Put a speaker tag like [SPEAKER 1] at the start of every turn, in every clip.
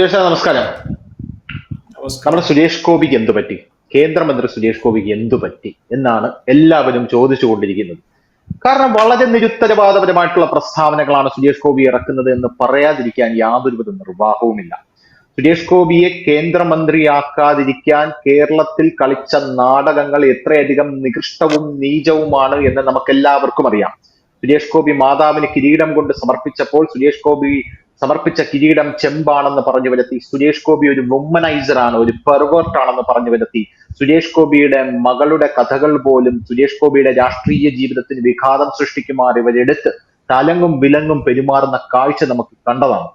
[SPEAKER 1] സുരേഷ നമസ്കാരം. നമ്മുടെ സുരേഷ് ഗോപിക്ക് എന്തു പറ്റി? കേന്ദ്രമന്ത്രി സുരേഷ് ഗോപിക്ക് എന്തു പറ്റി എന്നാണ് എല്ലാവരും ചോദിച്ചുകൊണ്ടിരിക്കുന്നത്. കാരണം വളരെ നിരുത്തരവാദപരമായിട്ടുള്ള പ്രസ്താവനകളാണ് സുരേഷ് ഗോപി ഇറക്കുന്നത് എന്ന് പറയാതിരിക്കാൻ യാതൊരുവിധ നിർവാഹവുമില്ല. സുരേഷ് ഗോപിയെ കേന്ദ്രമന്ത്രിയാക്കാതിരിക്കാൻ കേരളത്തിൽ കളിച്ച നാടകങ്ങൾ എത്രയധികം നികൃഷ്ടവും നീചവുമാണ് എന്ന് നമുക്കെല്ലാവർക്കും അറിയാം. സുരേഷ് ഗോപി മാതാവിന് കിരീടം കൊണ്ട് സമർപ്പിച്ചപ്പോൾ സുരേഷ് ഗോപി സമർപ്പിച്ച കിരീടം ചെമ്പാണെന്ന് പറഞ്ഞു വരുത്തി. സുരേഷ് ഗോപി ഒരു വുമനൈസർ ആണ്, ഒരു പെർവേർട്ട് ആണെന്ന് പറഞ്ഞു വരുത്തി. സുരേഷ് ഗോപിയുടെ മകളുടെ കഥകൾ പോലും സുരേഷ് ഗോപിയുടെ രാഷ്ട്രീയ ജീവിതത്തിന് വിഘാതം സൃഷ്ടിക്കുമാർ ഇവരെടുത്ത് തലങ്ങും വിലങ്ങും പെരുമാറുന്ന കാഴ്ച നമുക്ക് കണ്ടതാണ്.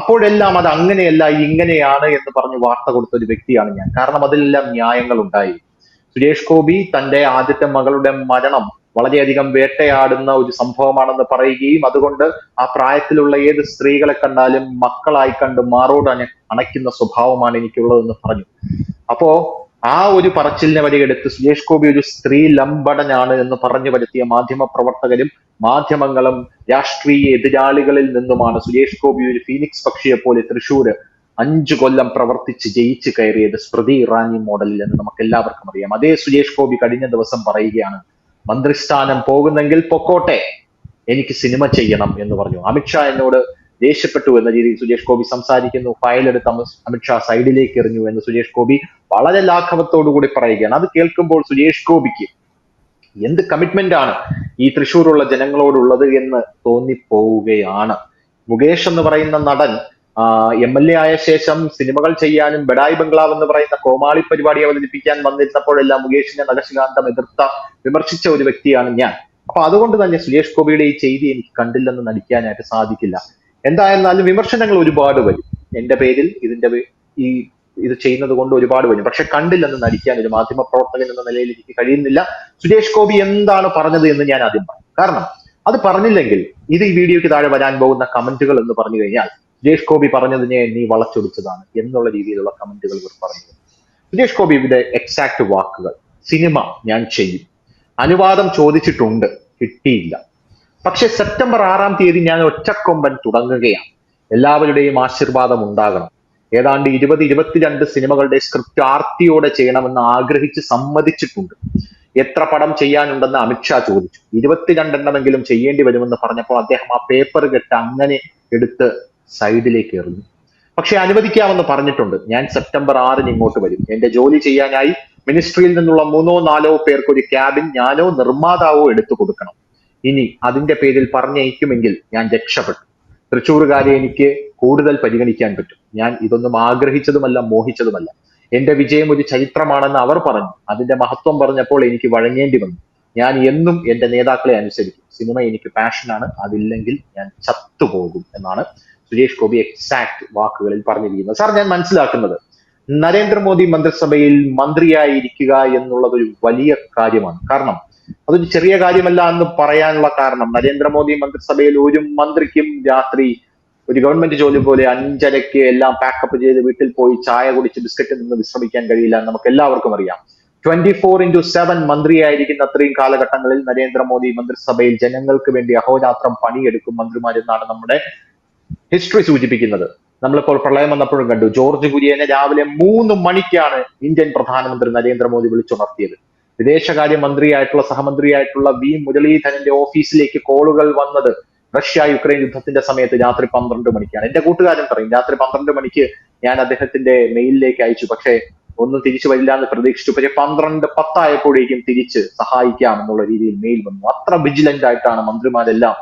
[SPEAKER 1] അപ്പോഴെല്ലാം അത് അങ്ങനെയല്ല ഇങ്ങനെയാണ് എന്ന് പറഞ്ഞ് വാർത്ത കൊടുത്ത ഒരു വ്യക്തിയാണ് ഞാൻ. കാരണം അതിലെല്ലാം ന്യായങ്ങൾ ഉണ്ടായി. സുരേഷ് ഗോപി തന്റെ ആദ്യത്തെ മകളുടെ മരണം വളരെയധികം വേട്ടയാടുന്ന ഒരു സംഭവമാണെന്ന് പറയുകയും അതുകൊണ്ട് ആ പ്രായത്തിലുള്ള ഏത് സ്ത്രീകളെ കണ്ടാലും മക്കളായി കണ്ട് മാറോട് അണയ്ക്കുന്ന സ്വഭാവമാണ് എനിക്കുള്ളതെന്ന് പറഞ്ഞു. അപ്പോ ആ ഒരു പറച്ചിലിനെ വരെയെടുത്ത് സുരേഷ് ഗോപി ഒരു സ്ത്രീ ലംബടനാണ് എന്ന് പറഞ്ഞു വരുത്തിയ മാധ്യമ പ്രവർത്തകരും മാധ്യമങ്ങളും രാഷ്ട്രീയ എതിരാളികളിൽ നിന്നുമാണ് സുരേഷ് ഗോപി ഒരു ഫീനിക്സ് പക്ഷിയെ പോലെ തൃശ്ശൂര് 5 കൊല്ലം പ്രവർത്തിച്ച് ജയിച്ചു കയറിയത് സ്മൃതി ഇറാനി മോഡലിൽ എന്ന് നമുക്ക് എല്ലാവർക്കും അറിയാം. അതേ സുരേഷ് ഗോപി കഴിഞ്ഞ ദിവസം പറയുകയാണ്, മന്ത്രിസ്ഥാനം പോകുന്നെങ്കിൽ പൊക്കോട്ടെ, എനിക്ക് സിനിമ ചെയ്യണം എന്ന് പറഞ്ഞു. അമിത്ഷാ എന്നോട് ദേഷ്യപ്പെട്ടു എന്ന രീതിയിൽ സുരേഷ് ഗോപി സംസാരിക്കുന്നു. ഫയലെടുത്ത് അമിത്ഷാ സൈഡിലേക്ക് എറിഞ്ഞു എന്ന് സുരേഷ് ഗോപി വളരെ ലാഘവത്തോടു കൂടി പറയുകയാണ്. അത് കേൾക്കുമ്പോൾ സുരേഷ് ഗോപിക്ക് എന്ത് കമ്മിറ്റ്മെന്റ് ആണ് ഈ തൃശ്ശൂരുള്ള ജനങ്ങളോടുള്ളത് എന്ന് തോന്നിപ്പോവുകയാണ്. മുകേഷ് എന്ന് പറയുന്ന നടൻ MLA ആയ ശേഷം സിനിമകൾ ചെയ്യാനും ബഡായി ബംഗ്ലാവ് എന്ന് പറയുന്ന കോമാളി പരിപാടി അവതരിപ്പിക്കാൻ വന്നിരുന്നപ്പോഴെല്ലാം മുകേഷിനെ നഖശികാന്തം വിമർശിച്ച ഒരു വ്യക്തിയാണ് ഞാൻ. അപ്പൊ അതുകൊണ്ട് തന്നെ സുരേഷ് ഗോപിയുടെ ഈ ചെയ്തി എനിക്ക് കണ്ടില്ലെന്ന് നടിക്കാനായിട്ട് സാധിക്കില്ല. എന്തായിരുന്നാലും വിമർശനങ്ങൾ ഒരുപാട് വരും എന്റെ പേരിൽ, ഇത് ചെയ്യുന്നത് കൊണ്ട് ഒരുപാട് വരും. പക്ഷെ കണ്ടില്ലെന്ന് നടിക്കാൻ ഒരു മാധ്യമ പ്രവർത്തകൻ എന്ന നിലയിൽ എനിക്ക് കഴിയുന്നില്ല. സുരേഷ് ഗോപി എന്താണ് പറഞ്ഞത് എന്ന് ഞാൻ ആദ്യം പറയും. കാരണം അത് പറഞ്ഞില്ലെങ്കിൽ ഈ വീഡിയോയ്ക്ക് താഴെ വരാൻ പോകുന്ന കമന്റുകൾ എന്ന് പറഞ്ഞു കഴിഞ്ഞാൽ സുരേഷ് ഗോപി പറഞ്ഞതിനെ നീ വളച്ചൊടിച്ചതാണ് എന്നുള്ള രീതിയിലുള്ള കമന്റുകൾ ഇവർ പറഞ്ഞു. സുരേഷ് ഗോപിയുടെ എക്സാക്ട് വാക്കുകൾ, സിനിമ ഞാൻ ചെയ്യും, അനുവാദം ചോദിച്ചിട്ടുണ്ട്, കിട്ടിയില്ല. പക്ഷെ സെപ്റ്റംബർ 6-ാം തീയതി ഞാൻ ഒറ്റക്കൊമ്പൻ തുടങ്ങുകയാണ്, എല്ലാവരുടെയും ആശീർവാദം ഉണ്ടാകണം. ഏതാണ്ട് 22 സിനിമകളുടെ സ്ക്രിപ്റ്റ് ആർത്തിയോടെ ചെയ്യണമെന്ന് ആഗ്രഹിച്ച് സമ്മതിച്ചിട്ടുണ്ട്. എത്ര പടം ചെയ്യാനുണ്ടെന്ന് അമിത്ഷാ ചോദിച്ചു. 22 ചെയ്യേണ്ടി വരുമെന്ന് പറഞ്ഞപ്പോൾ അദ്ദേഹം ആ പേപ്പർ കെട്ട് അങ്ങനെ എടുത്ത് സൈഡിലേക്ക് എറിഞ്ഞു. പക്ഷെ അനുവദിക്കാമെന്ന് പറഞ്ഞിട്ടുണ്ട്. ഞാൻ സെപ്റ്റംബർ 6-ന് ഇങ്ങോട്ട് വരും. എന്റെ ജോലി ചെയ്യാനായി മിനിസ്ട്രിയിൽ നിന്നുള്ള 3-4 പേർക്ക് ഒരു ക്യാബിൻ ഞാനോ നിർമ്മാതാവോ എടുത്തു കൊടുക്കണം. ഇനി അതിന്റെ പേരിൽ പറഞ്ഞയക്കുമെങ്കിൽ ഞാൻ രക്ഷപ്പെട്ടു. തൃശ്ശൂരുകാരെ എനിക്ക് കൂടുതൽ പരിഗണിക്കാൻ പറ്റും. ഞാൻ ഇതൊന്നും ആഗ്രഹിച്ചതുമല്ല, മോഹിച്ചതുമല്ല. എന്റെ വിജയം ഒരു ചരിത്രമാണെന്ന് അവർ പറഞ്ഞു. അതിന്റെ മഹത്വം പറഞ്ഞപ്പോൾ എനിക്ക് വഴങ്ങേണ്ടി വന്നു. ഞാൻ എന്നും എന്റെ നേതാക്കളെ അനുസരിക്കും. സിനിമ എനിക്ക് പാഷനാണ്, അതില്ലെങ്കിൽ ഞാൻ ചത്തുപോകും എന്നാണ് സുരേഷ് ഗോപി എക്സാക്ട് വാക്കുകളിൽ പറഞ്ഞിരിക്കുന്നത്. സാർ, ഞാൻ മനസ്സിലാക്കുന്നത് നരേന്ദ്രമോദി മന്ത്രിസഭയിൽ മന്ത്രിയായിരിക്കുക എന്നുള്ളത് ഒരു വലിയ കാര്യമാണ്. കാരണം അതൊരു ചെറിയ കാര്യമല്ല എന്ന് പറയാനുള്ള കാരണം, നരേന്ദ്രമോദി മന്ത്രിസഭയിൽ ഒരു മന്ത്രിക്കും രാത്രി ഒരു ഗവൺമെന്റ് ജോലി പോലെ 5:30 എല്ലാം പാക്കപ്പ് ചെയ്ത് വീട്ടിൽ പോയി ചായ കുടിച്ച് ബിസ്ക്കറ്റ് നിന്ന് വിശ്രമിക്കാൻ കഴിയില്ല എന്ന് നമുക്ക് എല്ലാവർക്കും അറിയാം. 24/7 മന്ത്രിയായിരിക്കുന്ന അത്രയും കാലഘട്ടങ്ങളിൽ നരേന്ദ്രമോദി മന്ത്രിസഭയിൽ ജനങ്ങൾക്ക് വേണ്ടി അഹോരാത്രം പണിയെടുക്കും മന്ത്രിമാരെന്നാണ് നമ്മുടെ ഹിസ്റ്ററി സൂചിപ്പിക്കുന്നത്. നമ്മളിപ്പോൾ പ്രളയം വന്നപ്പോഴും കണ്ടു, ജോർജ് കുര്യനെ രാവിലെ 3 മണിക്കാണ് ഇന്ത്യൻ പ്രധാനമന്ത്രി നരേന്ദ്രമോദി വിളിച്ചുണർത്തിയത്. വിദേശകാര്യ മന്ത്രിയായിട്ടുള്ള സഹമന്ത്രിയായിട്ടുള്ള വി മുരളീധരന്റെ ഓഫീസിലേക്ക് കോളുകൾ വന്നത് റഷ്യ യുക്രൈൻ യുദ്ധത്തിന്റെ സമയത്ത് രാത്രി 12 മണിക്കാണ്. എന്റെ കൂട്ടുകാരൻ പറയും, രാത്രി 12 മണിക്ക് ഞാൻ അദ്ദേഹത്തിന്റെ മെയിലിലേക്ക് അയച്ചു, പക്ഷെ ഒന്നും തിരിച്ചു വരില്ല എന്ന് പ്രതീക്ഷിച്ചു. പക്ഷെ 12:10 ആയപ്പോഴേക്കും തിരിച്ച് സഹായിക്കാം എന്നുള്ള രീതിയിൽ മെയിൽ വന്നു. അത്ര വിജിലന്റ് ആയിട്ടാണ് മന്ത്രിമാരെല്ലാം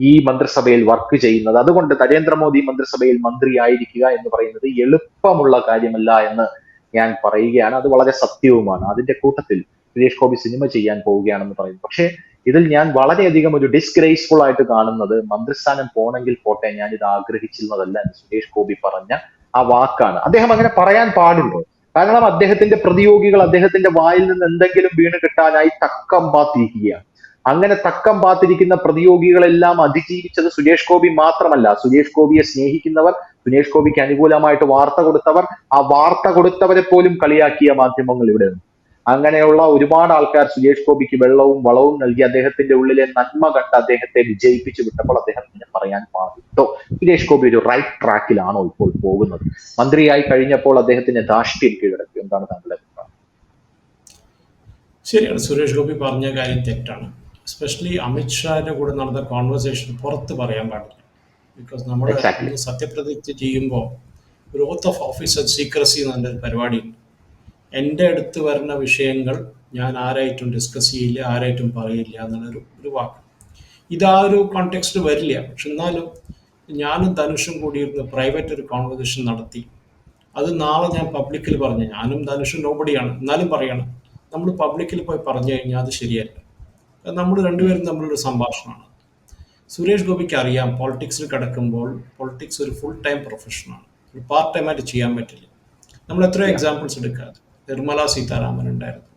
[SPEAKER 1] ഈ മന്ത്രിസഭയിൽ വർക്ക് ചെയ്യുന്നത്. അതുകൊണ്ട് നരേന്ദ്രമോദി മന്ത്രിസഭയിൽ മന്ത്രിയായിരിക്കുക എന്ന് പറയുന്നത് എളുപ്പമുള്ള കാര്യമല്ല എന്ന് ഞാൻ പറയുകയാണ്. അത് വളരെ സത്യവുമാണ്. അതിന്റെ കൂട്ടത്തിൽ സുരേഷ് ഗോപി സിനിമ ചെയ്യാൻ പോവുകയാണെന്ന് പറയുന്നു. പക്ഷെ ഇതിൽ ഞാൻ വളരെയധികം ഒരു ഡിസ്ഗ്രേസ്ഫുൾ ആയിട്ട് കാണുന്നത്, മന്ത്രിസ്ഥാനം പോണെങ്കിൽ പോട്ടെ, ഞാൻ ഇത് ആഗ്രഹിച്ചിരുന്നതല്ല എന്ന് സുരേഷ് ഗോപി പറഞ്ഞ ആ വാക്കാണ്. അദ്ദേഹം അങ്ങനെ പറയാൻ പാടുണ്ടോ? കാരണം അദ്ദേഹത്തിന്റെ പ്രതിയോഗികൾ അദ്ദേഹത്തിന്റെ വായിൽ നിന്ന് എന്തെങ്കിലും വീണ് കിട്ടാനായി തക്കം പാത്തിരിക്കുകയാണ്. അങ്ങനെ തക്കം പാത്തിരിക്കുന്ന പ്രതിയോഗികളെല്ലാം അതിജീവിച്ചത് സുരേഷ് ഗോപി മാത്രമല്ല. സുരേഷ് ഗോപിയെ സ്നേഹിക്കുന്നവർ, സുരേഷ് ഗോപിക്ക് അനുകൂലമായിട്ട് വാർത്ത കൊടുത്തവർ, ആ വാർത്ത കൊടുത്തവരെ പോലും കളിയാക്കിയ മാധ്യമങ്ങൾ ഇവിടെ ഉണ്ട്. അങ്ങനെയുള്ള ഒരുപാട് ആൾക്കാർ സുരേഷ് ഗോപിക്ക് വെള്ളവും വളവും നൽകി അദ്ദേഹത്തിന്റെ ഉള്ളിലെ നന്മ കണ്ട് അദ്ദേഹത്തെ വിജയിപ്പിച്ചു വിട്ടപ്പോൾ അദ്ദേഹം ഇങ്ങനെ പറയാൻ പാടുണ്ടോ? സുരേഷ് ഗോപി ഒരു റൈറ്റ് ട്രാക്കിലാണോ ഇപ്പോൾ പോകുന്നത്? മന്ത്രിയായി കഴിഞ്ഞപ്പോൾ അദ്ദേഹത്തിന് ധാർഷ്ട്യം കീഴടക്കി. എന്താണ് താങ്കളുടെ അഭിപ്രായം?
[SPEAKER 2] ശരിയാണ്, സുരേഷ് ഗോപി പറഞ്ഞ കാര്യം തെറ്റാണ്. എസ്പെഷ്യലി അമിത്ഷാന്റെ കൂടെ നടന്ന കോൺവെർസേഷൻ പുറത്ത് പറയാൻ പാടില്ല. ബിക്കോസ് നമ്മൾ
[SPEAKER 1] എക്സാക്ട്ലി.
[SPEAKER 2] ഇന്ന് സത്യപ്രതിജ്ഞ ചെയ്യുമ്പോൾ ഒരു ഓത്ത് ഓഫ് ഓഫീസ് സീക്രസി എന്ന് പറഞ്ഞൊരു പരിപാടിയുണ്ട്. എൻ്റെ അടുത്ത് വരുന്ന വിഷയങ്ങൾ ഞാൻ ആരായിട്ടും ഡിസ്കസ് ചെയ്യില്ല, ആരായിട്ടും പറയില്ല എന്നുള്ളൊരു ഒരു വാക്ക്. ഇതാ ഒരു കോണ്ടെക്സ്റ്റ് വരില്ല. പക്ഷെ എന്നാലും ഞാനും ധനുഷും കൂടിയിരുന്ന് പ്രൈവറ്റ് ഒരു കോൺവെർസേഷൻ നടത്തി. അത് നാളെ ഞാൻ പബ്ലിക്കിൽ പറഞ്ഞു. ഞാനും ധനുഷും നോബഡിയാണ്, എന്നാലും പറയണം. നമ്മൾ പബ്ലിക്കിൽ പോയി പറഞ്ഞു കഴിഞ്ഞാൽ അത് ശരിയല്ല. നമ്മൾ രണ്ടുപേരും തമ്മിലൊരു സംഭാഷണമാണ്. സുരേഷ് ഗോപിക്ക് അറിയാം പോളിറ്റിക്സിൽ കിടക്കുമ്പോൾ പൊളിറ്റിക്സ് ഒരു ഫുൾ ടൈം പ്രൊഫഷനാണ്, ഒരു പാർട്ട് ടൈമായിട്ട് ചെയ്യാൻ പറ്റില്ല. നമ്മൾ എത്രയോ എക്സാമ്പിൾസ് എടുക്കാതെ, നിർമ്മല സീതാരാമൻ ഉണ്ടായിരുന്നു,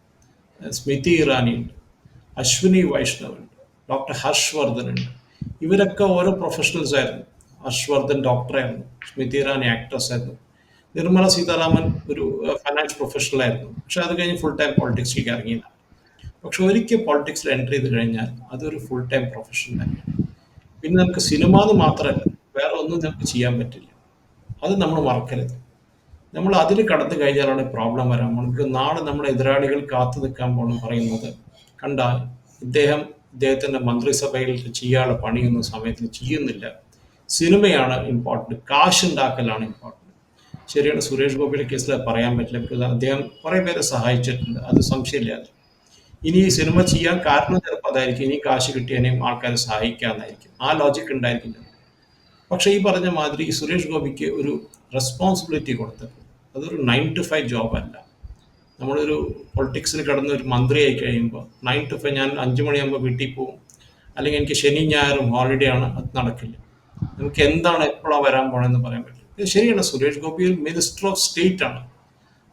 [SPEAKER 2] സ്മൃതി ഇറാനി ഉണ്ട്, അശ്വിനി വൈഷ്ണവ് ഉണ്ട്, ഡോക്ടർ ഹർഷ് വർദ്ധൻ ഉണ്ട്. ഇവരൊക്കെ ഓരോ പ്രൊഫഷണൽസ് ആയിരുന്നു. ഹർഷ് വർദ്ധൻ ഡോക്ടറായിരുന്നു, സ്മൃതി ഇറാനി ആക്ട്രസ് ആയിരുന്നു, നിർമ്മല സീതാരാമൻ ഒരു ഫൈനാൻസ് പ്രൊഫഷണൽ ആയിരുന്നു. പക്ഷെ അത് കഴിഞ്ഞ് ഫുൾ ടൈം പോളിറ്റിക്സിലേക്ക് ഇറങ്ങിയില്ല. പക്ഷെ ഒരിക്കൽ പോളിറ്റിക്സിൽ എൻ്റർ ചെയ്ത് കഴിഞ്ഞാൽ അതൊരു ഫുൾ ടൈം പ്രൊഫഷൻ തന്നെയാണ്. പിന്നെ നമുക്ക് സിനിമ എന്ന് മാത്രമല്ല, വേറെ ഒന്നും നമുക്ക് ചെയ്യാൻ പറ്റില്ല. അത് നമ്മൾ മറക്കരുത്. നമ്മൾ അതിൽ കടന്നു കഴിഞ്ഞാലാണ് പ്രോബ്ലം വരാം. നമുക്ക് നാളെ നമ്മുടെ എതിരാളികൾ കാത്തു നിൽക്കാൻ പോകണം പറയുന്നത് കണ്ടാൽ ഇദ്ദേഹത്തിൻ്റെ മന്ത്രിസഭയിൽ ചെയ്യാനുള്ള പണിയൊന്നും സമയത്തിന് ചെയ്യുന്നില്ല. സിനിമയാണ് ഇമ്പോർട്ടൻറ്റ്, കാശുണ്ടാക്കലാണ് ഇമ്പോർട്ടൻറ്റ്. ശരിയാണ്, സുരേഷ് ഗോപിയുടെ കേസിൽ പറയാൻ പറ്റില്ല. ബിക്കോസ് അദ്ദേഹം കുറേ പേരെ സഹായിച്ചിട്ടുണ്ട്, അത് സംശയമില്ലാതെ. ഇനി ഈ സിനിമ ചെയ്യാൻ കാരണം ചിലപ്പോൾ അതായിരിക്കും, ഇനി കാശ് കിട്ടിയതിനെയും ആൾക്കാരെ സഹായിക്കാമെന്നായിരിക്കും. ആ ലോജിക്ക് ഉണ്ടായിരിക്കില്ല. പക്ഷേ ഈ പറഞ്ഞ മാതിരി സുരേഷ് ഗോപിക്ക് ഒരു റെസ്പോൺസിബിലിറ്റി കൊടുത്തത് അതൊരു 9 to 5 ജോബല്ല. നമ്മളൊരു പൊളിറ്റിക്സിൽ കിടന്ന ഒരു മന്ത്രിയായി കഴിയുമ്പോൾ 9 to 5 ഞാൻ 5 മണിയാകുമ്പോൾ വീട്ടിൽ പോകും, അല്ലെങ്കിൽ എനിക്ക് ശനി ഞായറും ഹോളിഡേ ആണ്, അത് നടക്കില്ല. നമുക്ക് എന്താണ് എപ്പോഴാണ് വരാൻ പോകണമെന്ന് പറയാൻ പറ്റില്ല. ഇത് ശരിയാണ്, സുരേഷ് ഗോപി ഒരു മിനിസ്റ്റർ ഓഫ് സ്റ്റേറ്റ് ആണ്.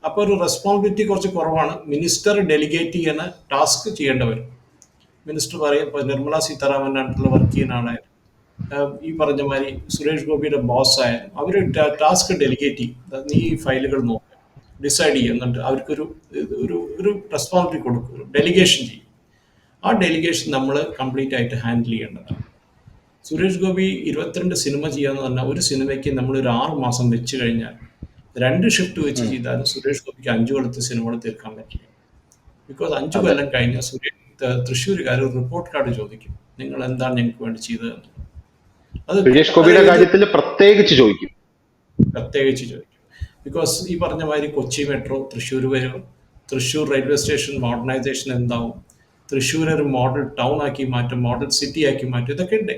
[SPEAKER 2] അപ്പോൾ ഒരു റെസ്പോൺസിബിലിറ്റി കുറച്ച് കുറവാണ്. മിനിസ്റ്റർ ഡെലിഗേറ്റ് ചെയ്യുന്ന ടാസ്ക് ചെയ്യേണ്ടി വരും. മിനിസ്റ്റർ പറയും, ഇപ്പോൾ നിർമ്മല സീതാരാമനായിട്ടുള്ള വർക്ക് ചെയ്യുന്ന ആളായിരുന്നു, ഈ പറഞ്ഞ മാതിരി സുരേഷ് ഗോപിയുടെ ബോസായ അവർ ടാസ്ക് ഡെലിഗേറ്റ് ചെയ്യും. നീ ഈ ഫയലുകൾ നോക്കുക, ഡിസൈഡ് ചെയ്യും, എന്നിട്ട് അവർക്കൊരു ഒരു ഒരു റെസ്പോൺസിബിലിറ്റി കൊടുക്കും, ഒരു ഡെലിഗേഷൻ ചെയ്യും. ആ ഡെലിഗേഷൻ നമ്മൾ കംപ്ലീറ്റ് ആയിട്ട് ഹാൻഡിൽ ചെയ്യേണ്ടതാണ്. സുരേഷ് ഗോപി 22 സിനിമ ചെയ്യാന്ന് പറഞ്ഞാൽ ഒരു സിനിമയ്ക്ക് നമ്മൾ ഒരു 6 മാസം വെച്ച് കഴിഞ്ഞാൽ 2 ഷിഫ്റ്റ് വെച്ച് ചെയ്താലും സുരേഷ് ഗോപിക്ക് 5 കൊല്ലത്തെ സിനിമകൾ തീർക്കാൻ പറ്റില്ല. ബിക്കോസ് 5
[SPEAKER 1] അതെ.
[SPEAKER 2] കൊല്ലം കഴിഞ്ഞാൽ തൃശ്ശൂരുകാർ ഒരു റിപ്പോർട്ട് കാർഡ് ചോദിക്കും, നിങ്ങൾ എന്താണ് ഞങ്ങൾക്ക് വേണ്ടി ചെയ്തതെന്ന്. അത്
[SPEAKER 1] സുരേഷ് ഗോപിയുടെ
[SPEAKER 2] അതായത്
[SPEAKER 1] കാര്യത്തിൽ പ്രത്യേകിച്ച് ചോദിക്കും.
[SPEAKER 2] പ്രത്യേകിച്ച് ചോദിക്കും. ബിക്കോസ് ഈ പറഞ്ഞ മാതിരി കൊച്ചി മെട്രോ തൃശ്ശൂർ വരും, തൃശ്ശൂർ റെയിൽവേ സ്റ്റേഷൻ മോഡേണൈസേഷൻ എന്താവും, തൃശ്ശൂർ ഒരു മോഡൽ ടൗൺ ആക്കി മാറ്റും, മോഡൽ സിറ്റി ആക്കി മാറ്റും, ഇതൊക്കെ ഉണ്ട്.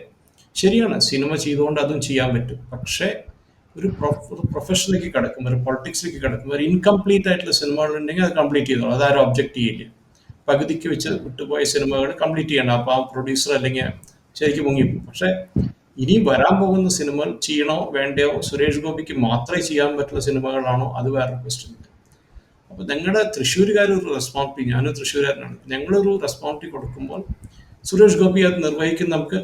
[SPEAKER 2] ശരിയാണ്, സിനിമ ചെയ്തുകൊണ്ട് അതും ചെയ്യാൻ പറ്റും. പക്ഷേ ഒരു പ്രൊഫഷനിലേക്ക് കിടക്കും, ഒരു പൊളിറ്റിക്സിലേക്ക് കിടക്കും, ഒരു ഇൻകംപ്ലീറ്റ് ആയിട്ടുള്ള സിനിമകൾ ഉണ്ടെങ്കിൽ അത് കംപ്ലീറ്റ് ചെയ്തോളൂ, അതാരും ഒബ്ജക്റ്റ് ചെയ്യില്ല. പകുതിക്ക് വെച്ച് വിട്ടുപോയ സിനിമകൾ കംപ്ലീറ്റ് ചെയ്യണം. അപ്പോൾ ആ പ്രൊഡ്യൂസർ അല്ലെങ്കിൽ ശരിക്കും മുങ്ങിപ്പോകും. പക്ഷേ ഇനിയും വരാൻ പോകുന്ന സിനിമകൾ ചെയ്യണോ വേണ്ടയോ, സുരേഷ് ഗോപിക്ക് മാത്രമേ ചെയ്യാൻ പറ്റുന്ന സിനിമകളാണോ, അത് വേറൊരു ക്വസ്റ്റ്യൻ. അപ്പോൾ ഞങ്ങളുടെ തൃശ്ശൂരുകാർ ഒരു റെസ്പോൺസിബിലിറ്റി, ഞാനും തൃശ്ശൂരുകാരനാണ്, ഞങ്ങളൊരു റെസ്പോൺസിബിലിറ്റി കൊടുക്കുമ്പോൾ സുരേഷ് ഗോപി അത് നിർവഹിക്കുന്ന നമുക്ക്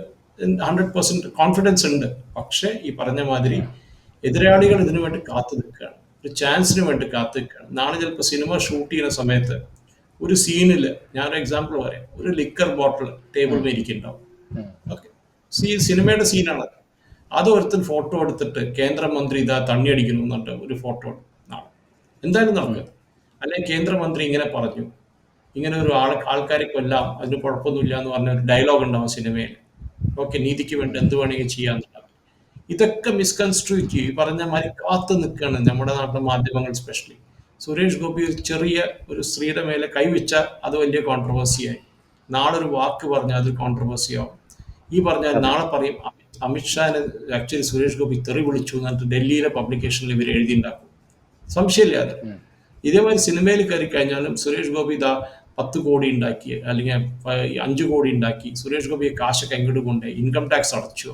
[SPEAKER 2] 100% കോൺഫിഡൻസ് ഉണ്ട്. പക്ഷേ ഈ പറഞ്ഞ മാതിരി എതിരാളികൾ ഇതിനു വേണ്ടി കാത്തു നിൽക്കുകയാണ്, ഒരു ചാൻസിന് വേണ്ടി കാത്തു നിൽക്കുകയാണ്. നാളെ ചിലപ്പോൾ സിനിമ ഷൂട്ട് ചെയ്യുന്ന സമയത്ത് ഒരു സീനിൽ, ഞാനൊരു എക്സാമ്പിൾ പറയാം, ഒരു ലിക്കർ ബോട്ടിൽ ടേബിൾ മേടിക്കുന്നുണ്ടാവും. ഓക്കെ, സിനിമയുടെ സീനാണ്. അത് ഒരുത്തൻ ഫോട്ടോ എടുത്തിട്ട് കേന്ദ്രമന്ത്രി ഇതാ തണ്ണി അടിക്കുന്നു എന്നിട്ട് ഒരു ഫോട്ടോ നാളെ എന്തായാലും നടക്കുക. അല്ലെങ്കിൽ കേന്ദ്രമന്ത്രി ഇങ്ങനെ പറഞ്ഞു, ഇങ്ങനെ ഒരു ആൾക്കാരെ കൊല്ലാം, അതിന് കുഴപ്പമൊന്നുമില്ല എന്ന് പറഞ്ഞ ഒരു ഡയലോഗ് ഉണ്ടാവും സിനിമയിൽ. ഓക്കെ, നീതിക്ക് വേണ്ടി എന്ത് വേണമെങ്കിൽ ചെയ്യാന്നുണ്ടാവും. ഇതൊക്കെ മിസ്കൺസ്ട്രൂ ചെയ്യും. ഈ പറഞ്ഞ മാതിരി കാത്തു നിൽക്കുകയാണ് നമ്മുടെ നാട്ടിലെ മാധ്യമങ്ങൾ. സ്പെഷ്യലി സുരേഷ് ഗോപി ഒരു ചെറിയ ഒരു സ്ത്രീയുടെ മേലെ കൈവച്ചാൽ അത് വലിയ കോൺട്രവേഴ്സിയായി, നാളെ ഒരു വാക്ക് പറഞ്ഞാൽ അത് കോൺട്രവേഴ്സി ആവും. ഈ പറഞ്ഞാൽ
[SPEAKER 1] അതെ.
[SPEAKER 2] നാളെ പറയും അമിത്ഷാനെ ആക്ച്വലി സുരേഷ് ഗോപി തെറി വിളിച്ചു എന്നിട്ട് ഡൽഹിയിലെ പബ്ലിക്കേഷനിൽ ഇവർ എഴുതിണ്ടാക്കും. സംശയമില്ലാതെ ഇതേമാതിരി സിനിമയിൽ കയറി കഴിഞ്ഞാലും സുരേഷ് ഗോപി ഇതാ 10 കോടി ഉണ്ടാക്കി, അല്ലെങ്കിൽ 5 കോടി ഉണ്ടാക്കി, സുരേഷ് ഗോപിയെ കാശൊക്കെ എങ്ങോട്ട് കൊണ്ടേ ഇൻകം ടാക്സ് അടച്ചോ,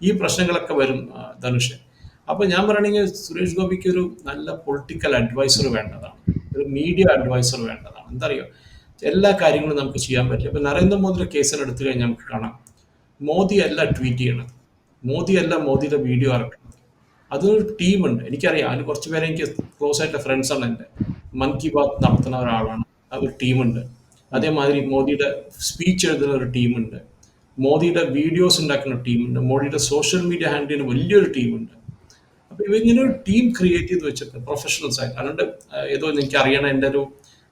[SPEAKER 2] ഈ പ്രശ്നങ്ങളൊക്കെ വരും ധനുഷ്. അപ്പോൾ ഞാൻ പറയണെങ്കിൽ സുരേഷ് ഗോപിക്ക് ഒരു നല്ല പൊളിറ്റിക്കൽ അഡ്വൈസർ വേണ്ടതാണ്, ഒരു മീഡിയ അഡ്വൈസർ വേണ്ടതാണ്. എന്താ പറയുക, എല്ലാ കാര്യങ്ങളും നമുക്ക് ചെയ്യാൻ പറ്റില്ല. ഇപ്പോൾ നരേന്ദ്രമോദിയുടെ കേസിന് എടുത്തു കഴിഞ്ഞാൽ നമുക്ക് കാണാം, മോദി അല്ല ട്വീറ്റ് ചെയ്യണത്, മോദി അല്ല മോദിയുടെ വീഡിയോ ഇറക്കുന്നത്, അതൊരു ടീമുണ്ട്. എനിക്കറിയാം, അതിൽ കുറച്ച് പേരെ എനിക്ക് ക്ലോസ് ആയിട്ടുള്ള ഫ്രണ്ട്സാണ് എൻ്റെ. മൻ കി ബാത്ത് നടത്തുന്ന ഒരാളാണ്, ഒരു ടീമുണ്ട്. അതേമാതിരി മോദിയുടെ സ്പീച്ച് എഴുതുന്ന ഒരു ടീമുണ്ട്, മോദിയുടെ വീഡിയോസ് ഉണ്ടാക്കുന്ന ടീമുണ്ട്, മോദിയുടെ സോഷ്യൽ മീഡിയ ഹാൻഡിൽ ചെയ്യുന്ന വലിയൊരു ടീമുണ്ട്. അപ്പൊ ഇവങ്ങനെ ഒരു ടീം ക്രിയേറ്റ് ചെയ്ത് വെച്ചിട്ട് പ്രൊഫഷണൽസ് ആയിട്ട്, അല്ലാണ്ട് ഏതോ എനിക്ക് അറിയണ എൻ്റെ ഒരു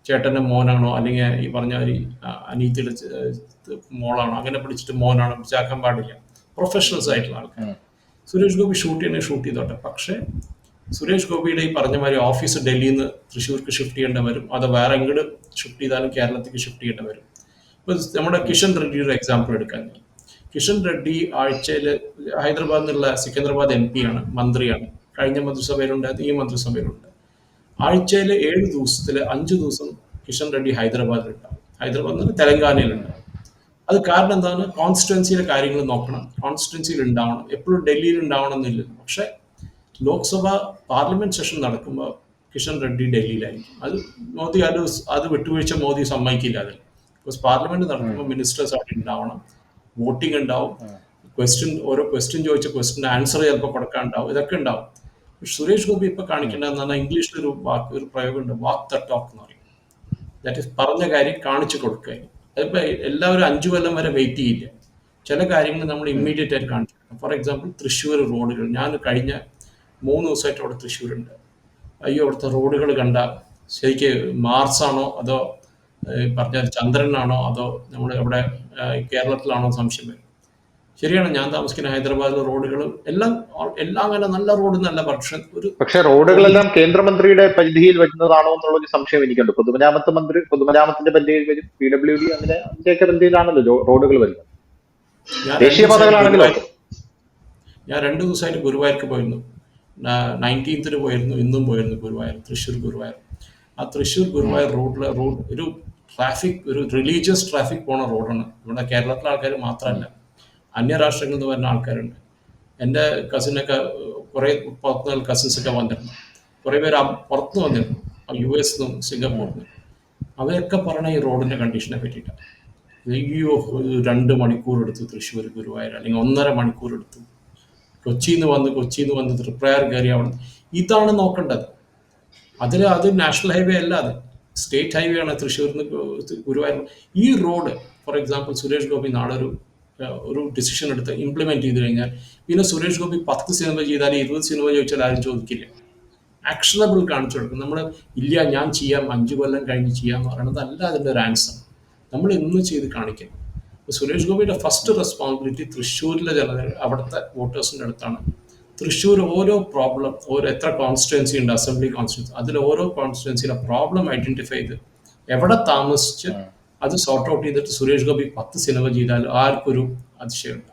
[SPEAKER 2] ചേട്ടൻ്റെ മോനാണോ അല്ലെങ്കിൽ ഈ പറഞ്ഞ ഒരു അനീതിയുടെ മോളാണോ അങ്ങനെ പിടിച്ചിട്ട് മോനാണോ പിടിച്ചാക്കാൻ പാടില്ല. പ്രൊഫഷണൽസ് ആയിട്ടുള്ള ആൾക്കാർ. സുരേഷ് ഗോപി ഷൂട്ട് ചെയ്യണേ ഷൂട്ട് ചെയ്തോട്ടെ. പക്ഷേ സുരേഷ് ഗോപിയുടെ ഈ പറഞ്ഞ മാതിരി ഓഫീസ് ഡൽഹിയിൽ നിന്ന് തൃശ്ശൂർക്ക് ഷിഫ്റ്റ് ചെയ്യേണ്ടി വരും, അത് വേറെ എങ്ങോട്ട് ഷിഫ്റ്റ് ചെയ്താലും കേരളത്തിലേക്ക് ഷിഫ്റ്റ് ചെയ്യേണ്ടി വരും. ഇപ്പൊ നമ്മുടെ കിഷൻ റെഡ്ഡിയുടെ എക്സാമ്പിൾ എടുക്കാൻ, കിഷൻ റെഡ്ഡി ആഴ്ചയിൽ ഹൈദരാബാദിൽ നിന്നുള്ള സിക്കന്ദരാബാദ് MP ആണ്, മന്ത്രിയാണ്. കഴിഞ്ഞ മന്ത്രിസഭയിലുണ്ടായത്, ഈ മന്ത്രിസഭയിലുണ്ട്. ആഴ്ചയിൽ 7 ദിവസത്തിൽ 5 ദിവസം കിഷൻ റെഡ്ഡി ഹൈദരാബാദിലുണ്ടാവും. ഹൈദരാബാദിൽ തെലങ്കാനയിലുണ്ടാവും. അത് കാരണം എന്താണ്? കോൺസ്റ്റിറ്റ്യുവൻസിയിലെ കാര്യങ്ങൾ നോക്കണം, കോൺസ്റ്റിറ്റ്യുവൻസിയിൽ ഉണ്ടാവണം. എപ്പോഴും ഡൽഹിയിൽ ഉണ്ടാവണം എന്നില്ല. പക്ഷെ ലോക്സഭ പാർലമെന്റ് സെഷൻ നടക്കുമ്പോൾ കിഷൻ റെഡ്ഡി ഡൽഹിയിലായിരിക്കും. അത് മോദി അത് വിട്ടുവീഴ്ച മോദി സമ്മതിക്കില്ല അതിൽ. ബിക്കോസ് പാർലമെന്റ് നടക്കുമ്പോൾ മിനിസ്റ്റേഴ്സ് അവിടെ ഉണ്ടാവണം, വോട്ടിംഗ് ഉണ്ടാവും, ഓരോ ക്വസ്റ്റ്യൻ ചോദിച്ച ക്വസ്റ്റിന് ആൻസർ ചിലപ്പോൾ കൊടുക്കാനുണ്ടാവും, ഇതൊക്കെ ഉണ്ടാവും. സുരേഷ് ഗോപി ഇപ്പൊ കാണിക്കേണ്ടതെന്ന് പറഞ്ഞാൽ ഇംഗ്ലീഷിലൊരു ഒരു പ്രയോഗമുണ്ട്, വാക്ക് ദ ടോക്ക് എന്ന് പറയും. ദാറ്റ് ഈസ് പറഞ്ഞ കാര്യം കാണിച്ചു കൊടുക്കുക. അതിപ്പോ എല്ലാവരും 5 കൊല്ലം വരെ വെയിറ്റ് ചെയ്യില്ല. ചില കാര്യങ്ങൾ നമ്മൾ ഇമ്മീഡിയറ്റ് ആയിട്ട് കാണിച്ചു കൊടുക്കണം. ഫോർ എക്സാമ്പിൾ തൃശ്ശൂർ റോഡുകൾ, ഞാൻ കഴിഞ്ഞ 3 ദിവസമായിട്ട് അവിടെ തൃശ്ശൂരുണ്ട്. അയ്യോ അവിടുത്തെ റോഡുകൾ കണ്ട ശരിക്ക് മാർസാണോ അതോ പറഞ്ഞാൽ ചന്ദ്രനാണോ അതോ നമ്മുടെ ഇവിടെ കേരളത്തിലാണോ സംശയം വരും. ശരിയാണ്, ഞാൻ താമസിക്കുന്ന ഹൈദരാബാദിലെ റോഡുകൾ എല്ലാം അങ്ങനെ നല്ല റോഡ് എന്നല്ല,
[SPEAKER 1] പക്ഷെ റോഡുകളെല്ലാം കേന്ദ്രമന്ത്രിയുടെ പരിധിയിൽ വരുന്നതാണോ എന്നുള്ളൊരു സംശയം എനിക്കുണ്ട്. പൊതുമരാമത്തിന്റെ പരിധിയിൽ വരും, PWD അങ്ങനെ അതിന്റെയൊക്കെ പരിധിയിലാണല്ലോ റോഡുകൾ വരുന്നത്. ദേശീയപാതകളാണെങ്കിലും
[SPEAKER 2] ഞാൻ 2 ദിവസമായിട്ട് ഗുരുവായൂർക്ക് പോയിരുന്നു. 19th പോയിരുന്നു, ഇന്നും പോയിരുന്നു ഗുരുവായൂർ, തൃശ്ശൂർ ഗുരുവായൂർ. ആ തൃശ്ശൂർ ഗുരുവായൂർ റോഡ് ഒരു ട്രാഫിക്, ഒരു റിലീജിയസ് ട്രാഫിക് പോണ റോഡാണ്. നമ്മുടെ കേരളത്തിലെ ആൾക്കാർ മാത്രമല്ല, അന്യരാഷ്ട്രങ്ങളിൽ നിന്ന് വരുന്ന ആൾക്കാരുണ്ട്. എൻ്റെ കസിനൊക്കെ കുറേ പുറത്തുനിന്ന് കസിൻസൊക്കെ വന്നിരുന്നു, കുറേ പേര് പുറത്ത് വന്നിരുന്നു, US നിന്നും സിംഗപ്പൂരിൽ നിന്നും. അവരൊക്കെ പറഞ്ഞ ഈ റോഡിൻ്റെ കണ്ടീഷനെ പറ്റിയിട്ടാണ്. അയ്യോ 2 മണിക്കൂർ എടുത്തു തൃശ്ശൂർ ഗുരുവായൂർ, അല്ലെങ്കിൽ 1.5 മണിക്കൂർ എടുത്തു. കൊച്ചിയിൽ നിന്ന് വന്ന് തൃപ്രയാർ കയറി അവിടെ. ഇതാണ് നോക്കേണ്ടത്. അത് നാഷണൽ ഹൈവേ അല്ല, അത് സ്റ്റേറ്റ് ഹൈവേ ആണ്. തൃശ്ശൂരിൽ നിന്ന് ഗുരുവായൂർ ഈ road, for example Suresh Gopi നാളെ ഒരു ഡിസിഷൻ എടുത്ത് ഇംപ്ലിമെന്റ് ചെയ്ത് കഴിഞ്ഞാൽ പിന്നെ സുരേഷ് ഗോപി 10 സിനിമ ചെയ്താൽ 20 സിനിമ ചോദിച്ചാൽ ആരും ചോദിക്കില്ല. ആക്ഷനബിൾ കാണിച്ചു കൊടുക്കും. നമ്മൾ ഇല്ല ഞാൻ ചെയ്യാം 5 കൊല്ലം കഴിഞ്ഞ് ചെയ്യാന്ന് പറയുന്നത് അല്ല അതിൻ്റെ ഒരു ആൻസർ. നമ്മൾ ഇന്ന് ചെയ്ത് കാണിക്കണം. സുരേഷ് ഗോപിയുടെ ഫസ്റ്റ് റെസ്പോൺസിബിലിറ്റി തൃശ്ശൂരിലെ അവിടുത്തെ വോട്ടേഴ്സിൻ്റെ അടുത്താണ്. തൃശ്ശൂർ ഓരോ പ്രോബ്ലം, എത്ര കോൺസ്റ്റിറ്റ്യുവൻസി ഉണ്ട്, അസംബ്ലി കോൺസ്റ്റിറ്റ്യുവൻസി, അതിൽ ഓരോ കോൺസ്റ്റിറ്റ്യുവൻസിയിലെ പ്രോബ്ലം ഐഡന്റിഫൈ ചെയ്ത് എവിടെ താമസിച്ച് അത് സോർട്ട് ഔട്ട് ചെയ്തിട്ട് സുരേഷ് ഗോപി 10 സിനിമ ചെയ്താൽ ആർക്കൊരു അതിശയമുണ്ട്.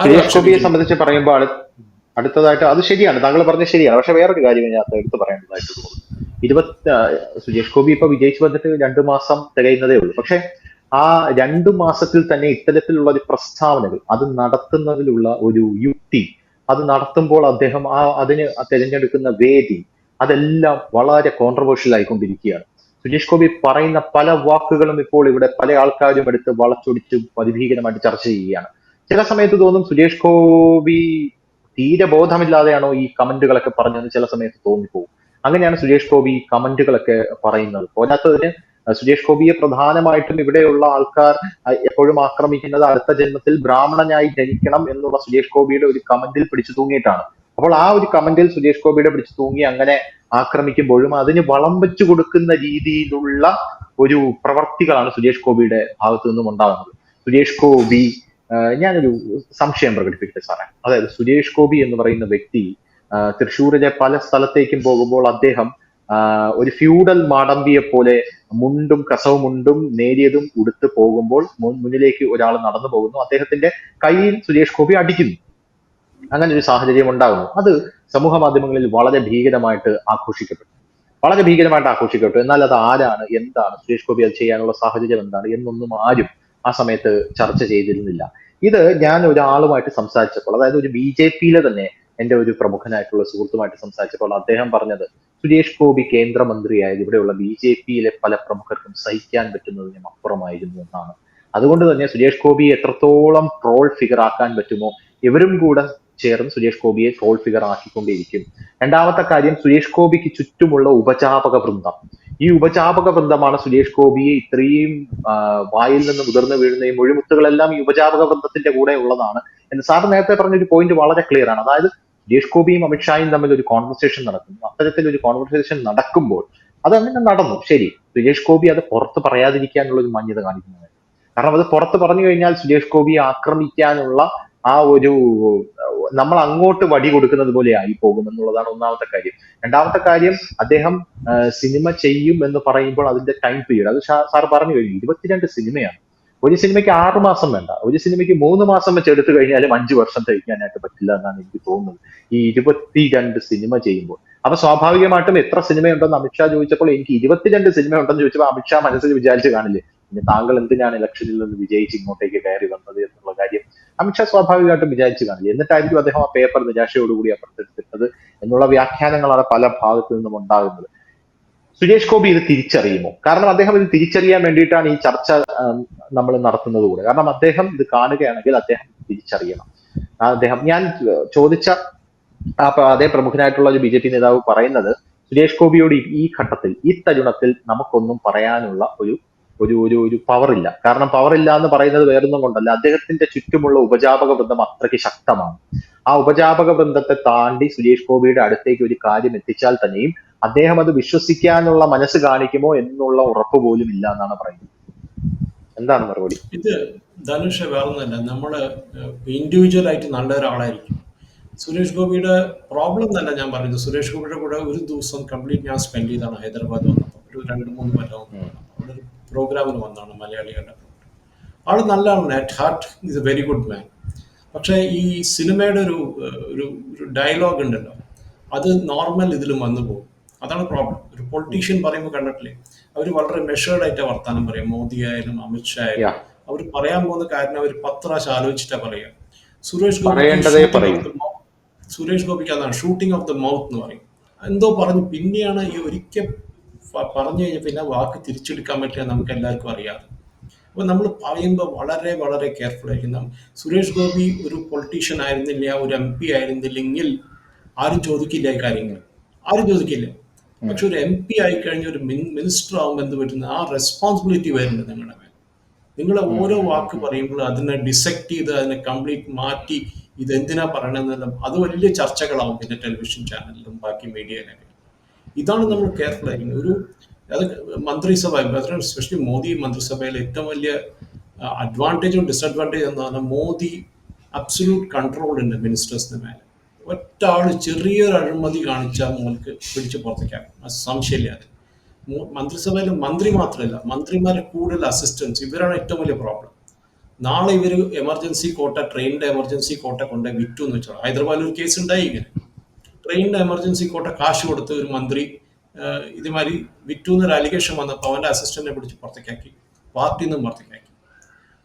[SPEAKER 1] സുരേഷ് ഗോപിയെ സംബന്ധിച്ച് പറയുമ്പോൾ അടുത്തതായിട്ട് അത് ശരിയാണ്, താങ്കൾ പറഞ്ഞത് ശരിയാണ്. പക്ഷെ വേറൊരു കാര്യം ഞാൻ എടുത്ത് പറയേണ്ടതായിട്ട് തോന്നുന്നു. സുരേഷ് ഗോപി ഇപ്പൊ വിജയിച്ചു വന്നിട്ട് 2 മാസം തികയുന്നതേ ഉള്ളൂ. പക്ഷെ ആ 2 മാസത്തിൽ തന്നെ ഇത്തരത്തിലുള്ള ഒരു പ്രസ്താവനകൾ, അത് നടത്തുന്നതിലുള്ള ഒരു യുക്തി, അത് നടത്തുമ്പോൾ അദ്ദേഹം അതിന് തിരഞ്ഞെടുക്കുന്ന വേദി, അതെല്ലാം വളരെ കോൺട്രവേഴ്ഷ്യൽ ആയിക്കൊണ്ടിരിക്കുകയാണ്. സുരേഷ് ഗോപി പറയുന്ന പല വാക്കുകളും ഇപ്പോൾ ഇവിടെ പല ആൾക്കാരും എടുത്ത് വളച്ചൊടിച്ചും അതിഭീകരമായിട്ട് ചർച്ച ചെയ്യുകയാണ്. ചില സമയത്ത് തോന്നും സുരേഷ് ഗോപി തീരെ ബോധമില്ലാതെയാണോ ഈ കമന്റുകളൊക്കെ പറഞ്ഞതെന്ന് ചില സമയത്ത് തോന്നിപ്പോകും. അങ്ങനെയാണ് സുരേഷ് ഗോപി കമന്റുകളൊക്കെ പറയുന്നത്. പോരാത്തതിന് സുരേഷ് ഗോപിയെ പ്രധാനമായിട്ടും ഇവിടെയുള്ള ആൾക്കാർ എപ്പോഴും ആക്രമിക്കുന്നത് അടുത്ത ജന്മത്തിൽ ബ്രാഹ്മണനായി ജനിക്കണം എന്നുള്ള സുരേഷ് ഗോപിയുടെ ഒരു കമന്റിൽ പിടിച്ചു തൂങ്ങിയിട്ടാണ്. അപ്പോൾ ആ ഒരു കമന്റിൽ സുരേഷ് ഗോപിയുടെ പിടിച്ചു തൂങ്ങി അങ്ങനെ ആക്രമിക്കുമ്പോഴും അതിന് വളം വെച്ചു കൊടുക്കുന്ന രീതിയിലുള്ള ഒരു പ്രവർത്തികളാണ് സുരേഷ് ഗോപിയുടെ ഭാഗത്തു നിന്നും ഉണ്ടാകുന്നത്. സുരേഷ് ഗോപി, ഞാനൊരു സംശയം പ്രകടിപ്പിക്കട്ടെ സാറേ. അതായത് സുരേഷ് ഗോപി എന്ന് പറയുന്ന വ്യക്തി തൃശ്ശൂരിലെ പല സ്ഥലത്തേക്കും പോകുമ്പോൾ അദ്ദേഹം ഒരു ഫ്യൂഡൽ മാടമ്പിയെ പോലെ മുണ്ടും കസവുമുണ്ടും നേരിയതും ഉടുത്ത് പോകുമ്പോൾ മുന്നിലേക്ക് ഒരാൾ നടന്നു പോകുന്നു, അദ്ദേഹത്തിന്റെ കയ്യിൽ സുരേഷ് ഗോപി അടിക്കുന്നു. അങ്ങനെ ഒരു സാഹചര്യം ഉണ്ടാകുന്നു. അത് സമൂഹ മാധ്യമങ്ങളിൽ വളരെ ഭീകരമായിട്ട് ആഘോഷിക്കപ്പെട്ടു. എന്നാൽ അത് ആരാണ്, എന്താണ്, സുരേഷ് ഗോപി അത് ചെയ്യാനുള്ള സാഹചര്യം എന്താണ് എന്നൊന്നും ആരും ആ സമയത്ത് ചർച്ച ചെയ്തിരുന്നില്ല. ഇത് ഞാൻ ഒരാളുമായിട്ട് സംസാരിച്ചപ്പോൾ, അതായത് ഒരു BJPയിലെ തന്നെ എന്റെ ഒരു പ്രമുഖനായിട്ടുള്ള സുഹൃത്തുമായിട്ട് സംസാരിച്ചപ്പോൾ അദ്ദേഹം പറഞ്ഞത് സുരേഷ് ഗോപി കേന്ദ്രമന്ത്രിയായത് ഇവിടെയുള്ള BJPയിലെ പല പ്രമുഖർക്കും സഹിക്കാൻ പറ്റുന്നതിനും അപ്പുറമായിരുന്നു എന്നാണ്. അതുകൊണ്ട് തന്നെ സുരേഷ് ഗോപി എത്രത്തോളം ട്രോൾ ഫിഗർ ആക്കാൻ പറ്റുമോ ഇവരും കൂടെ ചേർന്ന് സുരേഷ് ഗോപിയെ ട്രോൾ ഫിഗർ ആക്കിക്കൊണ്ടേയിരിക്കും. രണ്ടാമത്തെ കാര്യം, സുരേഷ് ഗോപിക്ക് ചുറ്റുമുള്ള ഉപജാപക വൃന്ദം. ഈ ഉപജാപക വൃന്ദമാണ് സുരേഷ് ഗോപിയെ ഇത്രയും വായിൽ നിന്ന് മുതിർന്നു വീഴുന്ന ഈ മൊഴിമുത്തുകളെല്ലാം ഈ ഉപജാപക വൃന്ദത്തിന്റെ കൂടെ ഉള്ളതാണ് എന്ന് സാർ നേരത്തെ പറഞ്ഞൊരു പോയിന്റ് വളരെ ക്ലിയർ ആണ്. അതായത് സുരേഷ് ഗോപിയും അമിത്ഷായും തമ്മിൽ ഒരു കോൺവെർസേഷൻ നടക്കുന്നു. അത്തരത്തിൽ ഒരു കോൺവെർസേഷൻ നടക്കുമ്പോൾ അത് അങ്ങനെ നടന്നു, ശരി, സുരേഷ് ഗോപി അത് പുറത്ത് പറയാതിരിക്കാനുള്ള ഒരു മാന്യത കാണിക്കുന്നത്. കാരണം അത് പുറത്ത് പറഞ്ഞു കഴിഞ്ഞാൽ സുരേഷ് ഗോപിയെ ആക്രമിക്കാനുള്ള ആ ഒരു നമ്മൾ അങ്ങോട്ട് വടി കൊടുക്കുന്നത് പോലെ ആയി പോകും എന്നുള്ളതാണ് ഒന്നാമത്തെ കാര്യം. രണ്ടാമത്തെ കാര്യം, അദ്ദേഹം സിനിമ ചെയ്യും എന്ന് പറയുമ്പോൾ അതിന്റെ ടൈം പീരീഡ്, അത് സാർ പറഞ്ഞു കഴിഞ്ഞു, 22 സിനിമയാണ്. ഒരു സിനിമയ്ക്ക് 6 മാസം വേണ്ട, ഒരു സിനിമയ്ക്ക് 3 മാസം വെച്ച് എടുത്തു കഴിഞ്ഞാലും 5 വർഷം കഴിക്കാനായിട്ട് പറ്റില്ല എന്നാണ് എനിക്ക് തോന്നുന്നത് ഈ 22 സിനിമ ചെയ്യുമ്പോൾ. അപ്പൊ സ്വാഭാവികമായിട്ടും എത്ര സിനിമയുണ്ടെന്ന് അമിത്ഷാ ചോദിച്ചപ്പോൾ എനിക്ക് 22 സിനിമ ഉണ്ടെന്ന് ചോദിച്ചപ്പോൾ അമിത്ഷാ മനസ്സിൽ വിചാരിച്ച് കാണില്ലേ, പിന്നെ താങ്കൾ എന്തിനാണ് ഇലക്ഷനിൽ നിന്ന് വിജയിച്ച് ഇങ്ങോട്ടേക്ക് കയറി വന്നത് എന്നുള്ള കാര്യം അമിത്ഷാ സ്വാഭാവികമായിട്ടും വിചാരിച്ചു കാണില്ല. എന്നിട്ടായിരിക്കും അദ്ദേഹം ആ പേപ്പർ നിരാശയോടുകൂടി അപ്പുറത്തെടുത്തിട്ടത് എന്നുള്ള വ്യാഖ്യാനങ്ങളാണ് പല ഭാഗത്തു നിന്നും ഉണ്ടാകുന്നത്. സുരേഷ് ഗോപി ഇത് തിരിച്ചറിയുമോ? കാരണം അദ്ദേഹം ഇത് തിരിച്ചറിയാൻ വേണ്ടിയിട്ടാണ് ഈ ചർച്ച നമ്മൾ നടത്തുന്നത് കൂടെ. കാരണം അദ്ദേഹം ഇത് കാണുകയാണെങ്കിൽ അദ്ദേഹം തിരിച്ചറിയണം. ഞാൻ ചോദിച്ച അതേ പ്രമുഖനായിട്ടുള്ള ഒരു BJP നേതാവ് പറയുന്നത്, സുരേഷ് ഗോപിയോട് ഈ ഘട്ടത്തിൽ ഈ തരുണത്തിൽ നമുക്കൊന്നും പറയാനുള്ള ഒരു ഒരു ഒരു ഒരു പവർ ഇല്ല. കാരണം പവർ ഇല്ല എന്ന് പറയുന്നത് വേറൊന്നും കൊണ്ടല്ല, അദ്ദേഹത്തിന്റെ ചുറ്റുമുള്ള ഉപജാപക വൃന്ദം അത്രയ്ക്ക് ശക്തമാണ്. ആ ഉപജാപക വൃന്ദത്തെ താണ്ടി സുരേഷ് ഗോപിയുടെ അടുത്തേക്ക് ഒരു കാര്യം എത്തിച്ചാൽ തന്നെയും അദ്ദേഹം അത് വിശ്വസിക്കാനുള്ള മനസ്സ് കാണിക്കുമോ എന്നുള്ള ഉറപ്പ് പോലും ഇല്ല എന്നാണ് പറയുന്നത്. എന്താണ് മറുപടി?
[SPEAKER 2] ഇത് ധനുഷ വേറൊന്നുമല്ല, നമ്മള് ഇൻഡിവിജ്വൽ ആയിട്ട് നല്ല ഒരാളായിരിക്കും. സുരേഷ് ഗോപിയുടെ പ്രോബ്ലം എന്നല്ല ഞാൻ പറയുന്നത്, സുരേഷ് ഗോപിയുടെ കൂടെ ഒരു ദിവസം കംപ്ലീറ്റ് ഞാൻ സ്പെൻഡ് ചെയ്താണ് ഹൈദരാബാദ് വന്നപ്പോൾ. ഒരു 2-3 കൊല്ലം അവിടെ ഒരു പ്രോഗ്രാമിന് വന്നതാണ് മലയാളികളുടെ. ആള് നല്ല ആളാണ്, at heart is A very good man. പക്ഷേ ഈ സിനിമയുടെ ഒരു ഒരു ഡയലോഗ് ഉണ്ടല്ലോ, അത് നോർമൽ ഇതിലും വന്നു പോകും. അതാണ് പ്രോബ്ലം. ഒരു പൊളിറ്റീഷ്യൻ പറയുമ്പോൾ കണ്ടിട്ടില്ലേ, അവർ വളരെ മെഷേർഡ് ആയിട്ട് വർത്താനം പറയും. മോദി ആയാലും അമിത്ഷാ ആയാലും അവർ പറയാൻ പോകുന്ന കാര്യം അവർ 10 പ്രാവശ്യം ആലോചിച്ചിട്ടാ പറയുക. സുരേഷ് ഗോപിക്ക് അതാണ് ഷൂട്ടിംഗ് ഓഫ് ദ മൗത്ത് എന്ന് പറയും. എന്തോ പറഞ്ഞു പിന്നെയാണ് ഈ ഒരിക്കൽ പറഞ്ഞു കഴിഞ്ഞാൽ പിന്നെ വാക്ക് തിരിച്ചെടുക്കാൻ പറ്റില്ല, നമുക്ക് എല്ലാവർക്കും അറിയാതെ. അപ്പൊ നമ്മൾ പറയുമ്പോൾ വളരെ വളരെ കെയർഫുൾ ആയിരിക്കും. സുരേഷ് ഗോപി ഒരു പൊളിറ്റീഷ്യൻ ആയിരുന്നില്ല, ഒരു MP ആയിരുന്നില്ലെങ്കിൽ ആരും ചോദിക്കില്ല ഈ കാര്യങ്ങൾ, ആരും ചോദിക്കില്ല. പക്ഷെ ഒരു MP ആയിക്കഴിഞ്ഞ ഒരു മിനിസ്റ്റർ ആകുമ്പോൾ എന്ത് പറ്റുന്ന ആ റെസ്പോൺസിബിലിറ്റി വരുന്നുണ്ട് നിങ്ങളുടെ മേൽ. നിങ്ങൾ ഓരോ വാക്ക് പറയുമ്പോൾ അതിനെ ഡിസെക്ട് ചെയ്ത് അതിനെ കംപ്ലീറ്റ് മാറ്റി ഇതെന്തിനാ പറയണമെന്നെല്ലാം അത് വലിയ ചർച്ചകളാവും പിന്നെ ടെലിവിഷൻ ചാനലിലും ബാക്കി മീഡിയയിലൊക്കെ. ഇതാണ് നമ്മൾ കെയർഫുൾ ആയിരിക്കുന്നത്. ഒരു അത് മന്ത്രിസഭ, എസ്പെഷ്യലി മോദി മന്ത്രിസഭയിലെ ഏറ്റവും വലിയ അഡ്വാൻറ്റേജും ഡിസഡ്വാൻറ്റേജ് എന്ന് പറഞ്ഞാൽ മോദി അബ്സല്യൂട്ട് കൺട്രോൾ ഉണ്ട് മിനിസ്റ്റേഴ്സിന് മേലെ. ഒറ്റ ആള് ചെറിയൊരു അഴിമതി കാണിച്ചാൽ മോൾക്ക് പിടിച്ച് പുറത്തേക്കാക്കും, അത് സംശയമില്ല. അത് മന്ത്രിസഭയിൽ മന്ത്രി മാത്രമല്ല, മന്ത്രിമാരെ കൂടുതൽ അസിസ്റ്റൻസ്, ഇവരാണ് ഏറ്റവും വലിയ പ്രോബ്ലം. നാളെ ഇവർ എമർജൻസി കോട്ട, ട്രെയിനിന്റെ എമർജൻസി കോട്ട കൊണ്ട് വിറ്റു എന്ന് വെച്ചാൽ, ഹൈദരാബാദിൽ ഒരു കേസ് ഉണ്ടായി ഇങ്ങനെ. ട്രെയിനിന്റെ എമർജൻസി കോട്ട കാശ് കൊടുത്ത് ഒരു മന്ത്രി ഇതുമാതിരി വിറ്റു എന്നൊരു അലിഗേഷൻ വന്നപ്പോൾ അവന്റെ അസിസ്റ്റന്റിനെ പിടിച്ച് പുറത്തേക്കാക്കി, പാർട്ടിയിൽ നിന്നും പുറത്തേക്കാക്കി.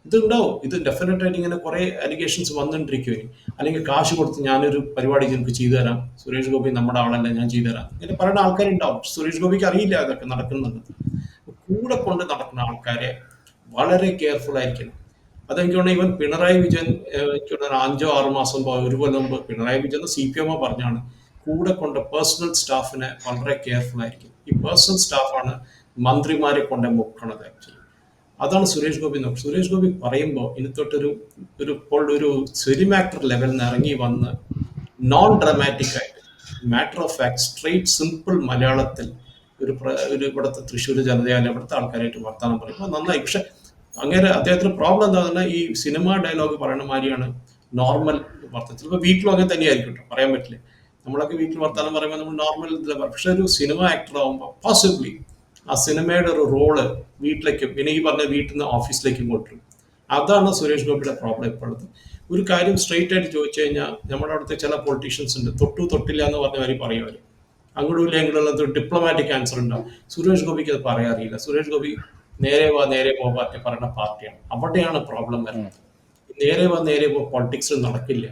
[SPEAKER 2] ഇതുണ്ടാവും, ഇത് ഡെഫിനറ്റ് ആയിട്ട് ഇങ്ങനെ കുറെ അലിഗേഷൻസ് വന്നിട്ടിരിക്കുവേ. അല്ലെങ്കിൽ കാശ് കൊടുത്ത് ഞാനൊരു പരിപാടി എനിക്ക് ചെയ്തു തരാം, സുരേഷ് ഗോപി നമ്മുടെ ആളല്ല, ഞാൻ ചെയ്തു തരാം, ഇങ്ങനെ പറയുന്ന ആൾക്കാരുണ്ടാവും. സുരേഷ് ഗോപിക്ക് അറിയില്ല അതൊക്കെ നടക്കുന്നുണ്ട്. കൂടെ കൊണ്ട് നടക്കുന്ന ആൾക്കാരെ വളരെ കെയർഫുൾ ആയിരിക്കണം. അതെനിക്ക് തോന്നുന്നു ഇവൻ പിണറായി വിജയൻ 5-6 മാസം ഒരു കൊല്ലം മുമ്പ് പിണറായി വിജയൻ CPM പറഞ്ഞാണ് കൂടെ കൊണ്ട് പേഴ്സണൽ സ്റ്റാഫിനെ വളരെ കെയർഫുൾ ആയിരിക്കും. ഈ പേഴ്സണൽ സ്റ്റാഫാണ് മന്ത്രിമാരെ കൊണ്ട് മുക്കണത് ആക്ച്വലി. അതാണ് സുരേഷ് ഗോപി നോക്കുക. സുരേഷ് ഗോപി പറയുമ്പോൾ ഇനി തൊട്ടൊരു ഒരു ഫിലിം ആക്ടർ ലെവലിൽ നിന്ന് ഇറങ്ങി വന്ന് നോൺ ഡ്രാമാറ്റിക് ആയിട്ട് matter of fact straight simple മലയാളത്തിൽ ഒരു ഇവിടുത്തെ തൃശ്ശൂർ ജനതയാലും ഇവിടുത്തെ ആൾക്കാരായിട്ട് വർത്താനം പറയുമ്പോൾ നന്നായി. പക്ഷെ അങ്ങനെ അദ്ദേഹത്തിന് പ്രോബ്ലം എന്താ പറഞ്ഞാൽ ഈ സിനിമ ഡയലോഗ് പറയുന്ന മാതിരിയാണ് നോർമൽ വർത്തനം. ചിലപ്പോൾ വീട്ടിലും അങ്ങനെ തന്നെയായിരിക്കും കേട്ടോ, പറയാൻ പറ്റില്ല. നമ്മളൊക്കെ വീട്ടിൽ വർത്താനം പറയുമ്പോൾ നമ്മൾ നോർമൽ ഇതിലാണ് പറയും. പക്ഷെ ഒരു സിനിമ ആക്ടർ ആകുമ്പോൾ പോസിബിളി ആ സിനിമയുടെ ഒരു റോള് വീട്ടിലേക്കും പിന്നെ ഈ പറഞ്ഞ വീട്ടിൽ നിന്ന് ഓഫീസിലേക്കും കൊണ്ടുവരും. അതാണ് സുരേഷ് ഗോപിയുടെ പ്രോബ്ലം ഇപ്പോഴത്തെ. ഒരു കാര്യം സ്ട്രെയിറ്റ് ആയിട്ട് ചോദിച്ചു കഴിഞ്ഞാൽ നമ്മുടെ അവിടുത്തെ ചില പൊളിറ്റീഷ്യൻസ് ഉണ്ട്, തൊട്ടില്ല എന്ന് പറഞ്ഞവർ പറയുമവർ അങ്ങോട്ടുമില്ല എങ്കിലും ഡിപ്ലോമാറ്റിക് ആൻസർ ഉണ്ടാവും. സുരേഷ് ഗോപിക്ക് അത് പറയാറിയില്ല. സുരേഷ് ഗോപി നേരെ പോ പാർട്ടി പറയുന്ന പാർട്ടിയാണ്. അവിടെയാണ് പ്രോബ്ലം വരുന്നത്. നേരെ പോ പൊളിറ്റിക്സ് നടക്കില്ല.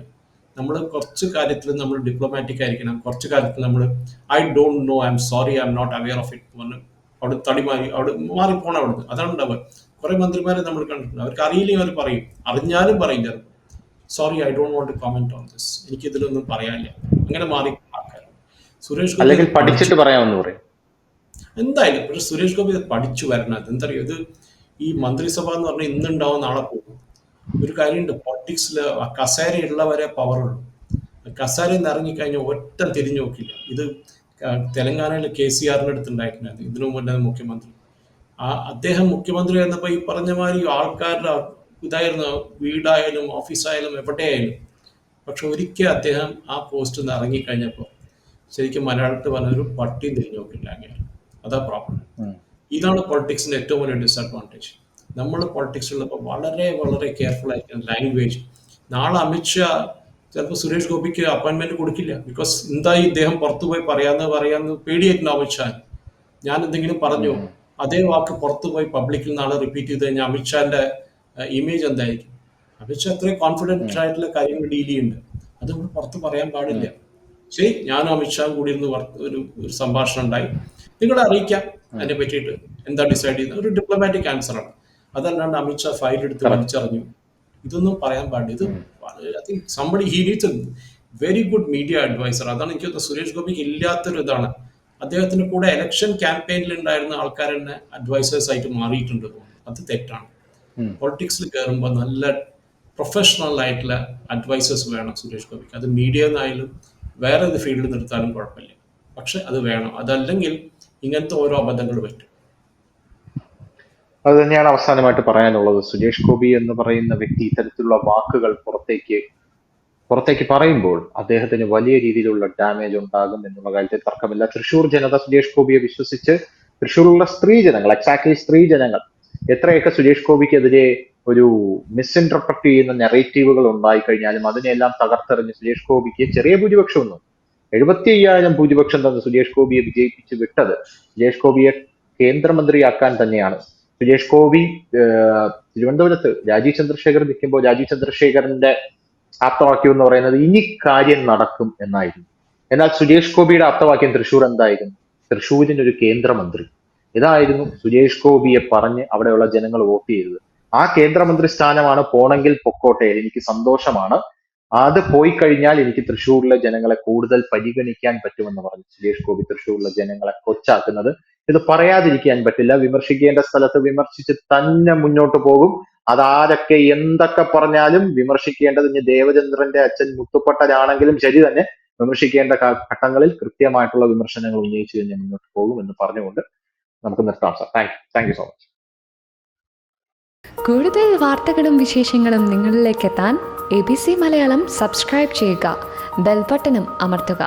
[SPEAKER 2] നമ്മൾ കുറച്ച് കാര്യത്തിൽ നമ്മൾ ഡിപ്ലോമാറ്റിക് ആയിരിക്കണം, കുറച്ച് കാര്യത്തിൽ നമ്മൾ I don't know, I'm sorry, I'm not aware of it പറഞ്ഞു അവിടെ തടിമാറി അവിടെ മാറിപ്പോണം അവിടുന്ന്. അതാണ് ഉണ്ടാവുക. കുറെ മന്ത്രിമാരെ നമ്മൾ കണ്ടിട്ടുണ്ട്, അവർക്ക് അറിയില്ലെങ്കിൽ അവർ പറയും, അറിഞ്ഞാലും പറയും ചിലപ്പോൾ. Sorry, I don't want to comment on this, എനിക്ക് ഇതിലൊന്നും പറയാനില്ല, അങ്ങനെ മാറി ആൾക്കാർ. സുരേഷ് ഗോപി
[SPEAKER 1] അല്ലെങ്കിൽ
[SPEAKER 2] അത്
[SPEAKER 1] പഠിച്ചിട്ട് പറയാമെന്ന് പറയും.
[SPEAKER 2] എന്തായാലും പക്ഷെ സുരേഷ് ഗോപി ഇത് പഠിച്ചു വരണത് എന്തറിയോ, ഇത് ഈ മന്ത്രിസഭ എന്ന് പറഞ്ഞാൽ ഇന്നുണ്ടാവും നാളെ പോകും. ഒരു കാര്യമുണ്ട്, പൊളിറ്റിക്സിൽ കസേരയുള്ളവരെ പവറുള്ളൂ. കസേരയിൽ നിന്ന് ഇറങ്ങിക്കഴിഞ്ഞാൽ ഒറ്റ തിരിഞ്ഞു നോക്കില്ല. ഇത് തെലങ്കാനയിൽ KCRന്റെ അടുത്തുണ്ടായിരുന്നത് ഇതിനു മുന്നേ മുഖ്യമന്ത്രി. അദ്ദേഹം മുഖ്യമന്ത്രി ആയിരുന്നപ്പോൾ ഈ പറഞ്ഞ മാതിരി ആൾക്കാരുടെ ഇതായിരുന്നു, വീടായാലും ഓഫീസായാലും എവിടെയായാലും. പക്ഷെ ഒരിക്കൽ അദ്ദേഹം ആ പോസ്റ്റിൽ നിന്ന് ഇറങ്ങിക്കഴിഞ്ഞപ്പോൾ ശരിക്കും മലയാളത്തിൽ പറഞ്ഞൊരു പട്ടി തിരിഞ്ഞു നോക്കില്ല അങ്ങനെ. അതാ പ്രോബ്ലം. ഇതാണ് പൊളിറ്റിക്സിന്റെ ഏറ്റവും വലിയ ഡിസഡ്വാൻറ്റേജ്. നമ്മൾ പൊളിറ്റിക്സിലുള്ളപ്പോൾ വളരെ വളരെ കെയർഫുൾ ആയിരിക്കണം ലാംഗ്വേജ്. നാളെ അമിത്ഷാ ചിലപ്പോൾ സുരേഷ് ഗോപിക്ക് അപ്പോയിന്റ്മെന്റ് കൊടുക്കില്ല. ബിക്കോസ് എന്തായി ഇദ്ദേഹം പുറത്തു പോയി പറയാന്ന് പേടിയായിരുന്നു അമിത്ഷാ. ഞാൻ എന്തെങ്കിലും പറഞ്ഞു അതേ വാക്ക് പുറത്തു പോയി പബ്ലിക്കിൽ നാളെ റിപ്പീറ്റ് ചെയ്ത് കഴിഞ്ഞാൽ അമിത്ഷാന്റെ ഇമേജ് എന്തായിരിക്കും? അമിത്ഷാ അത്രയും കോൺഫിഡന്റ് ആയിട്ടുള്ള കാര്യങ്ങൾ ഡീൽ ചെയ്യുന്നുണ്ട്, അത് നമ്മൾ പുറത്ത് പറയാൻ പാടില്ല. ശരി, ഞാനും അമിത്ഷായും കൂടി ഇരുന്ന് ഒരു സംഭാഷണം ഉണ്ടായി, നിങ്ങളെ അറിയിക്കാം അതിനെ പറ്റിയിട്ട് എന്താ ഡിസൈഡ് ചെയ്യുന്നത്, ഒരു ഡിപ്ലോമാറ്റിക് ആൻസറാണ്. അതല്ലാണ്ട് അമിത്ഷാ ഫയൽ എടുത്ത് വലിച്ചെറിഞ്ഞു, ഇതൊന്നും പറയാൻ പാടില്ല. ഇത് I think somebody he needs a very good media adviser. അതാണ് എനിക്ക് തോന്നുന്നത് സുരേഷ് ഗോപിക്ക് ഇല്ലാത്തൊരു ഇതാണ്. അദ്ദേഹത്തിന് കൂടെ ഇലക്ഷൻ ക്യാമ്പയിനിൽ ഉണ്ടായിരുന്ന ആൾക്കാർ തന്നെ അഡ്വൈസേഴ്സ് ആയിട്ട് മാറിയിട്ടുണ്ട്. അത് തെറ്റാണ്. പൊളിറ്റിക്സിൽ കയറുമ്പോൾ നല്ല പ്രൊഫഷണൽ ആയിട്ടുള്ള അഡ്വൈസേഴ്സ് വേണം സുരേഷ് ഗോപിക്ക്. അത് മീഡിയ എന്നായാലും വേറെ ഏത് ഫീൽഡിൽ നിർത്താനും കുഴപ്പമില്ല, പക്ഷെ അത് വേണം. അതല്ലെങ്കിൽ ഇങ്ങനത്തെ ഓരോ അബദ്ധങ്ങൾ പറ്റും.
[SPEAKER 1] അത് തന്നെയാണ് അവസാനമായിട്ട് പറയാനുള്ളത്. സുരേഷ് ഗോപി എന്ന് പറയുന്ന വ്യക്തി ഇത്തരത്തിലുള്ള വാക്കുകൾ പുറത്തേക്ക് പറയുമ്പോൾ അദ്ദേഹത്തിന് വലിയ രീതിയിലുള്ള ഡാമേജ് ഉണ്ടാകും എന്നുള്ള കാര്യത്തിൽ തർക്കമില്ല. തൃശ്ശൂർ ജനത സുരേഷ് ഗോപിയെ വിശ്വസിച്ച്, തൃശ്ശൂരിലുള്ള സ്ത്രീ ജനങ്ങൾ എത്രയൊക്കെ സുരേഷ് ഗോപിക്കെതിരെ ഒരു മിസ്ഇന്റർപ്രറ്റ് ചെയ്യുന്ന നെറേറ്റീവുകൾ ഉണ്ടായിക്കഴിഞ്ഞാലും അതിനെല്ലാം തകർത്തെറിഞ്ഞ് സുരേഷ് ഗോപിക്ക് ചെറിയ ഭൂരിപക്ഷമൊന്നും 75,000 ഭൂരിപക്ഷം തന്ന് സുരേഷ് ഗോപിയെ വിജയിപ്പിച്ച് വിട്ടത് സുരേഷ് ഗോപിയെ കേന്ദ്രമന്ത്രിയാക്കാൻ തന്നെയാണ്. സുരേഷ് ഗോപി തിരുവനന്തപുരത്ത് രാജീവ് ചന്ദ്രശേഖർ നിൽക്കുമ്പോൾ രാജീവ് ചന്ദ്രശേഖരന്റെ ആപ്തവാക്യം എന്ന് പറയുന്നത് ഇനി കാര്യം നടക്കും എന്നായിരുന്നു. എന്നാൽ സുരേഷ് ഗോപിയുടെ ആപ്തവാക്യം തൃശ്ശൂർ എന്തായിരുന്നു? തൃശ്ശൂരിനൊരു കേന്ദ്രമന്ത്രി. ഇതായിരുന്നു സുരേഷ് ഗോപിയെ പറഞ്ഞ് അവിടെയുള്ള ജനങ്ങൾ വോട്ട് ചെയ്തത്. ആ കേന്ദ്രമന്ത്രി സ്ഥാനമാണ് പോണെങ്കിൽ പൊക്കോട്ടെ, എനിക്ക് സന്തോഷമാണ്, അത് പോയി കഴിഞ്ഞാൽ എനിക്ക് തൃശ്ശൂരിലെ ജനങ്ങളെ കൂടുതൽ പരിഗണിക്കാൻ പറ്റുമെന്ന് പറഞ്ഞു സുരേഷ് ഗോപി തൃശ്ശൂരിലെ ജനങ്ങളെ കൊച്ചാക്കുന്നത്. ഇത് പറയാതിരിക്കാൻ പറ്റില്ല. വിമർശിക്കേണ്ട സ്ഥലത്ത് വിമർശിച്ച് തന്നെ മുന്നോട്ട് പോകും. അതാരൊക്കെ എന്തൊക്കെ പറഞ്ഞാലും വിമർശിക്കേണ്ടത് ഇനി ദേവചന്ദ്രന്റെ അച്ഛൻ മുത്തുപ്പട്ടനാണെങ്കിലും ശരി തന്നെ വിമർശിക്കേണ്ട ഘട്ടങ്ങളിൽ കൃത്യമായിട്ടുള്ള വിമർശനങ്ങൾ ഉന്നയിച്ചു തന്നെ മുന്നോട്ട് പോകും എന്ന് പറഞ്ഞുകൊണ്ട് നമുക്ക് നിർത്താം sir. Thank you so much.
[SPEAKER 3] കൂടുതൽ വാർത്തകളും വിശേഷങ്ങളും നിങ്ങളിലേക്ക് എത്താൻ ABC മലയാളം സബ്സ്ക്രൈബ് ചെയ്യുക, ബെൽബട്ടനും അമർത്തുക.